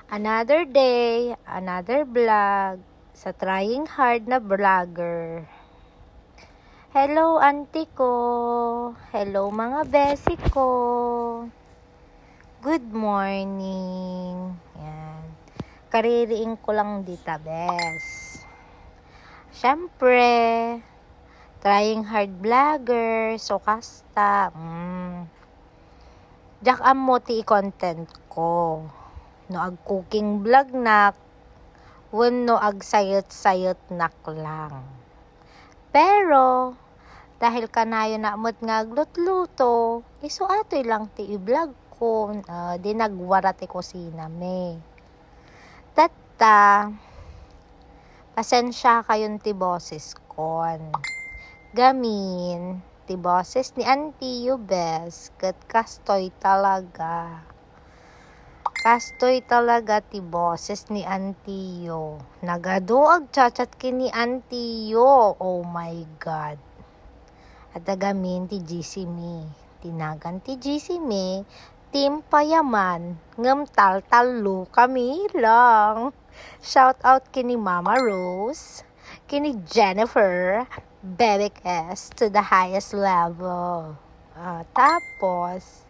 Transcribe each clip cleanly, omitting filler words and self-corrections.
Another day, another vlog sa trying hard na vlogger. Hello auntie ko. Hello mga besi ko. Good morning. Yan. Kaririing ko lang dita, bes. Syempre, trying hard vlogger, so kasta. Jak amo ti content ko. No ag cooking vlog nak, wenno ag sayot-sayot nak lang. Pero dahil kanayo na amot nga aglut-luto, iso atoy lang ti i-vlog ko, di nagwara ti kusina me. Tatta, pasensya kayon ti boses kon. Gamin, ti boses ni Auntie Yubes, kat kastoy talaga. Kastoy talaga ti boses ni Auntie Yo. Nagaduag chat kini Auntie Yo. Oh my God. At agamin ti GC me. Tinagan ti GC me. Team payaman. Ngam tal-talo kami lang. Shout out kini Mama Rose. Kini Jennifer. Bebek S to the highest level. Tapos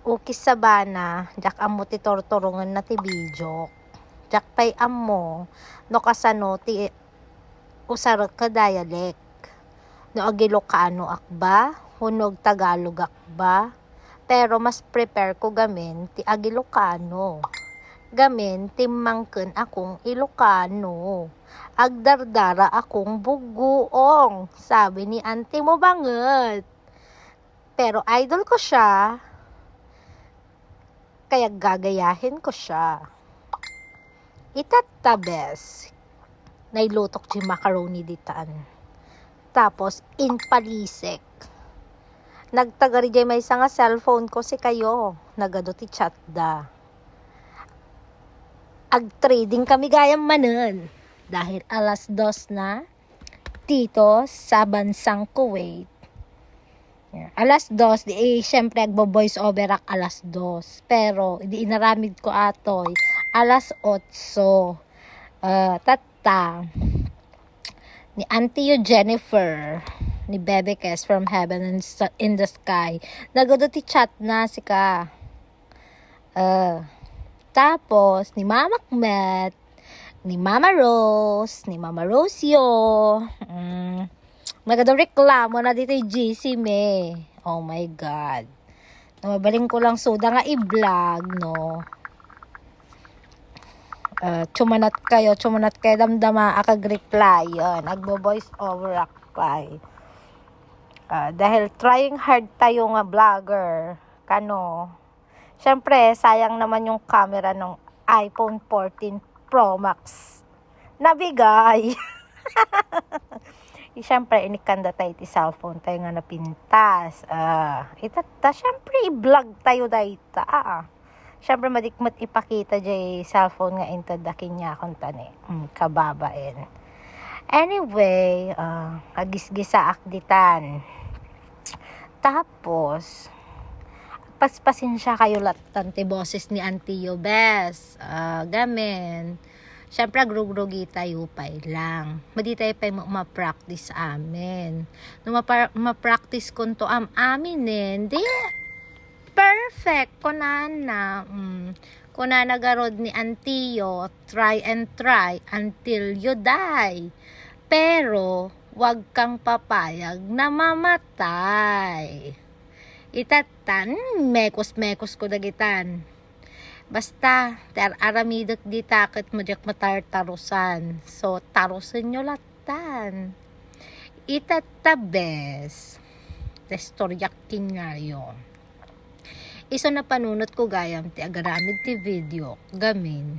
ukis sa bana, jak amo ti tortorongan na ti video. Jak pay amo, no kasano ti usarot ka dialect. No Ilocano akba, hunog Tagalog akba. Pero mas prepare ko gamin ti Ilocano. Gamin ti mangken akong Ilocano. Agdardara akong buguong. Sabi ni auntie mo banget. Pero idol ko siya. Kaya gagayahin ko siya. Itatabes. Nailutok si macaroni ditaan. Tapos, inpalisek. Nagtagari jay may nga cellphone ko si kayo. Nagado ti chat da. Ag-trading kami gayang manen. Dahil alas 2 na. Dito sa bansang Kuwait. Alas 2, syempre agbo-voice over ak alas 2. Pero, di inaramid ko atoy, alas 8. Tata, ni Auntie Yo Jennifer, ni Bebe Kes from Heaven in the Sky, nagado ti chat na si ka. Tapos, ni Mama Kmet, ni Mama Rose, ni Mama Rosio, nagado reklamo na dito yung GC me. Oh my God. Mabaling ko lang suda nga i-vlog, no. Chumanat kayo damdama akag-reply. Nagbo-voice over akpay. Dahil trying hard tayo nga vlogger. Kano. Siyempre, sayang naman yung camera ng iPhone 14 Pro Max. Nabigay. Siyempre, inikanda tayo ti cellphone tayo nga napintas. Itata, siyempre, i-vlog tayo dahita. Siyempre, madikmat ipakita jay cellphone nga intadakin niya akong tani. Kababain. Anyway, agisgisa akditan. Tapos, paspasin siya kayo latan ti boses ni Auntie Yobes. Gamen. Siyempre, agrugrugi tayo pa'y lang. Madi tayo pa'y ma-practice amin. No ma-practice kun to amin di perfect. Kunana. Kunana garod ni Auntie Yo, try and try until you die. Pero, wag kang papayag na mamatay. Itatan, mekos ko dagitan. Basta, aramidot di takot mo diyak matartarusan. So, tarusan nyo latan. Itatabes. Testoryak kingayo. Iso na panunot ko gayam ti agaramid ti video. Gamin.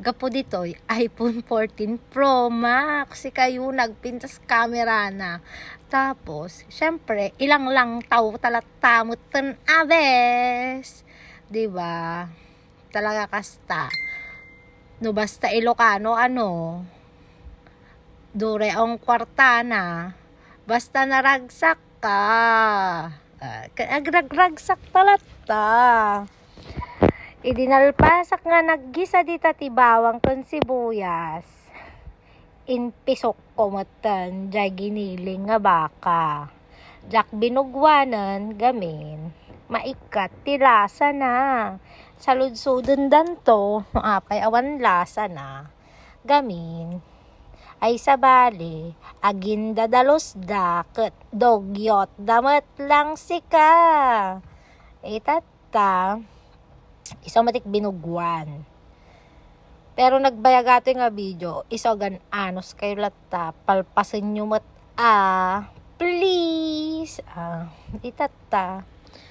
Gapo dito'y iPhone 14 Pro Max. Si kayo nagpintas camera na. Tapos, syempre, ilang lang tao talatamot tan abes. Diba? Talaga kasta. No basta Ilocano dure ang kwarta na. Basta naragsak ka. Agragsak talata. Idinalpasak nga naggisa dita ti bawang kon sibuyas. Inpisok ko matan, jay giniling nga baka. Jak binugwanan, gamin. Maikat, ti lasa na. Saludsudon danto, apay awan lasa na. Gamin. Ay sabali, agin dadalos daket, dogyot, damat lang sika. Itata, isomatik binugwan. Pero nagbayagato nga video, isogan anos kayo lata, palpasin nyo mat please. Itata,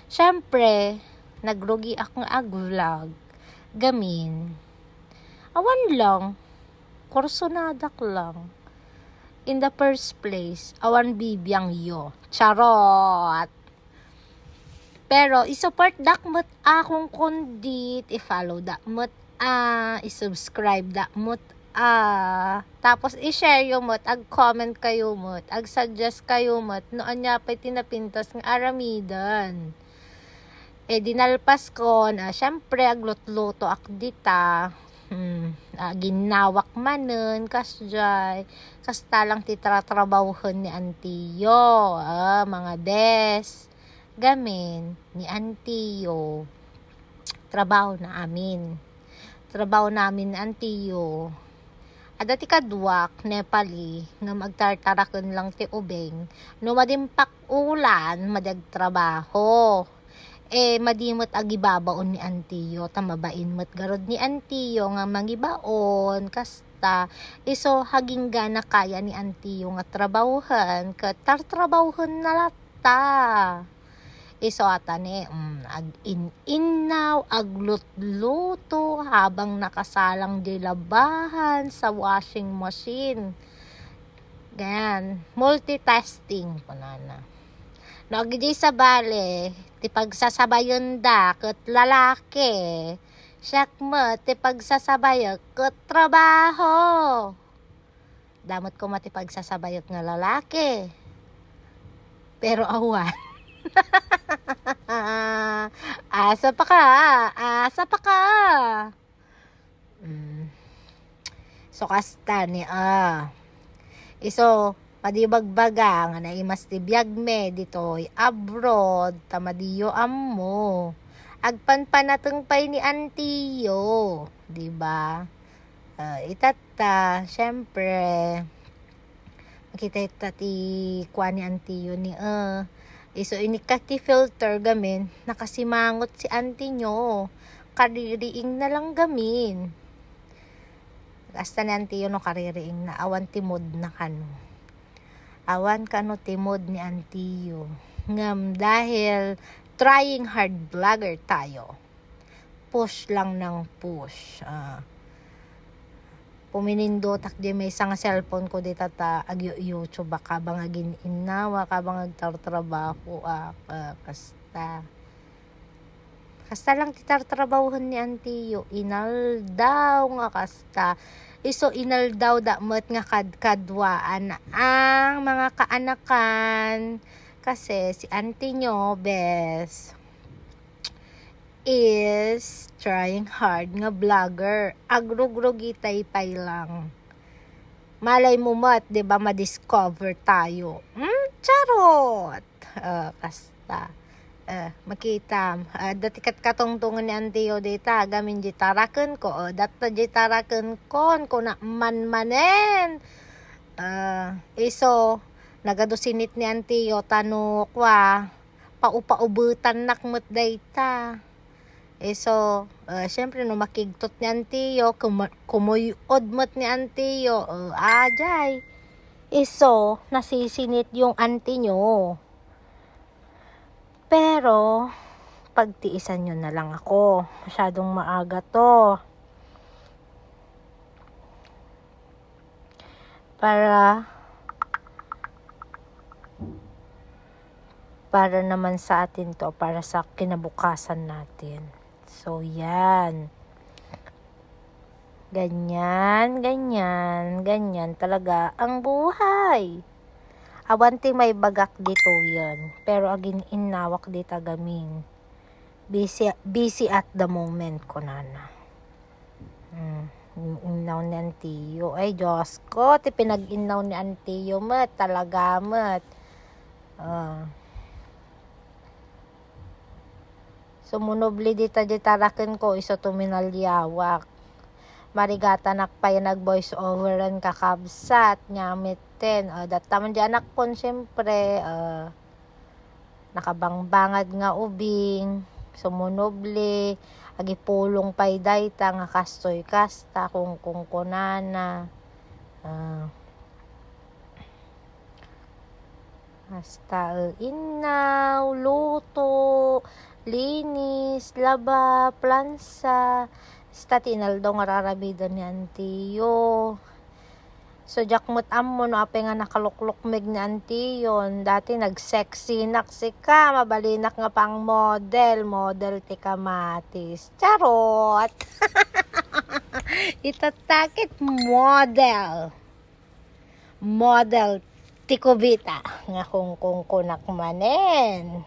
syempre, nagrugi ako nga vlog, gamin. Awan lang, kursonadak lang. In the first place, awan bibiyang yo. Charot! Pero, isupport dakmot akong kondit, i-follow dakmot i-subscribe dakmot tapos i-share yo mot, ag-comment kayo mot, ag-suggest kayo mot, noon niya pa'y tinapintas ng aramidan. Dinalpas ko na, syempre, aglutluto ak dita, ginawak manen, kasjay, kasta lang titratrabawhan ni Antiyo, mga bes, gamin, ni Antiyo, trabaho namin ni Antiyo. Dati kadwak, Nepali, nga magtartarakon lang ti ubeng, no madimpak ulan, madagtrabaho. Madimot agibabaon ni Antiyo, tamabain mo't garod ni Antiyo nga mangibaon, kasta, iso haging gana kaya ni Antiyo nga trabahuhan, tartrabahuhan na lata. Iso atane, ag-inaw, aglutluto, habang nakasalang di labahan sa washing machine. Ganyan, multitasking po na. Nagdi sa bale, ti pagsasabayon da, ket lalaki. Siyak mo, ti pagsasabayo, ket trabaho. Damot ko mati pagsasabayot nga lalaki. Pero awan. Asa pa ka. So kasta ni iso padibagbaga nga naimas ti biyagme ditoy abroad tamadiyo ammo agpanpanateng pay ni Antiyo, di ba? Itata syempre makita ti kwa ni Antiyo ni iso inikati filter gamin, nakasimangot si auntie nyo. Kaririing na lang gamin. Hasta ni auntie no kaririing na awan timod na kano. Awan kano timod ni auntie yo. Ngam dahil trying hard vlogger tayo. Push lang ng push. Puminindotak di may isang cellphone ko di tata YouTube baka bang agin inawa ka bang agtartrabaho kasta lang titartrabahuhan ni Antiyo inaldaw nga kasta iso inaldaw damot nga kadwaan ang mga kaanakan kasi si auntie nyo bes is trying hard nga vlogger. Agrugrugitay pay lang. Malay mo mat, 'di ba, ma-discover tayo. Charot. Kasta. Makita. Dati katungtungan ni Antiyo dita, gamin jitaraken ko. Datta jitaraken kon ko na manmanen. Iso nagadusinit ni Antiyo tanok wa paubutan nakmut dayta. So, syempre no makigtot ni Antiyo, kumuyod mot ni Antiyo, ajay. So, nasisinit yung auntie nyo. Pero, pagtiisan nyo na lang ako. Masyadong maaga to. Para naman sa atin to, para sa kinabukasan natin. So, yan. Ganyan talaga ang buhay. Awanti may bagak dito yan. Pero agin inawak dita gamin. Busy at the moment ko na. Inaw ni Antiyo. Ay, Diyos ko, pinag-inaw ni Antiyo, mat. Talaga, mat. Sumunobli dita tarakin ko, iso tuminalyawak. Marigata nakpay nag-voice overan kakabsat, nyamitin. Dataman di anak kon, siyempre, nakabangbangad nga ubing, sumunobli, agipulong pay dayta nga kastoy kasta kung kunana. Hasta inaw, luto, linis, laba, plansa. Hasta tinaldaw nga rarabida ni Antiyo. So, jakmut ammo no apay nga nakaluklukmig ni Antiyon. Dati nag-sexy naksika, mabalinak nga pang model ti kamatis. Charot! Itatakit model ti kubita nga kung kunak manen.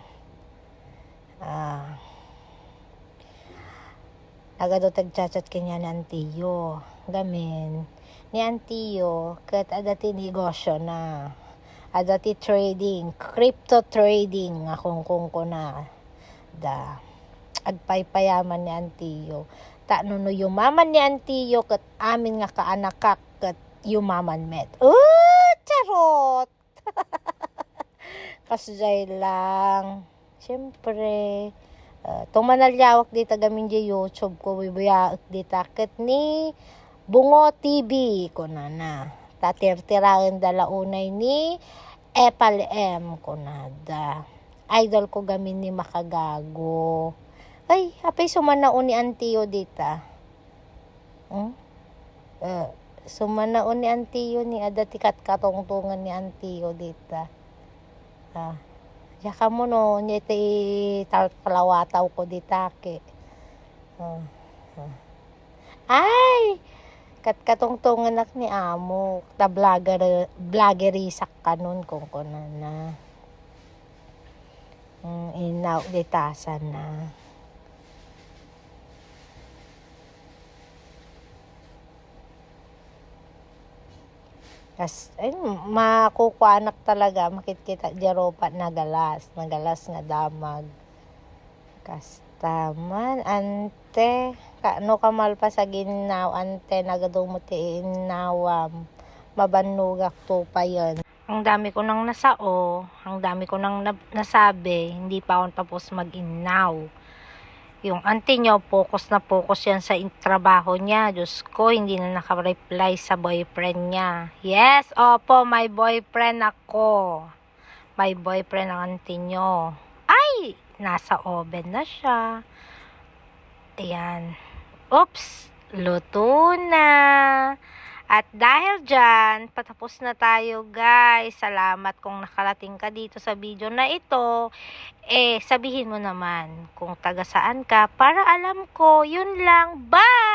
Agado tagchat kanya ni Antiyo. Gamin ni Antiyo kat adati negosyo na. Adati trading, crypto trading nga kung na. Agpaypayaman ni Antiyo. No yumaman ni Antiyo kat amin nga kaanakak kat yumaman met. Charot! Kasjay lang. Siyempre, tumanalyawak dita gamin di YouTube ko, bibuyaak dita kat ni Bungo TV ko na. Tatirtirain dalaunay ni Epal M ko na da. Idol ko gamin ni Makagago. Ay, apay sumanaon ni Antiyo dita. Sumanaon ni Antiyo ni adatikat katungtungan ni Antiyo dita. Yaka mo no, niya iti palawataw ko ditake. Ay! Katungtungan nak ni Amo. Ta vlogerisak kanon kung kunana. Inaw ditasan na. Ay, makukuanak talaga, makikita jaropat nagalas nga damag. Kastaman, ante, kano kamal pa sa ginaw, ante, nagadumuti inawam, mabanugak to pa yun. Ang dami ko nang nasao, ang dami ko nang nasabi, hindi pa ako tapos mag-inaw. Yung auntie nyo, focus yan sa trabaho niya. Diyos ko, hindi na naka-reply sa boyfriend niya. Yes, opo, may boyfriend ako. May boyfriend ang auntie nyo. Ay, nasa oven na siya. Ayan. Oops, luto na. At dahil dyan, patapos na tayo guys. Salamat kung nakarating ka dito sa video na ito. Sabihin mo naman kung taga saan ka para alam ko. Yun lang. Bye!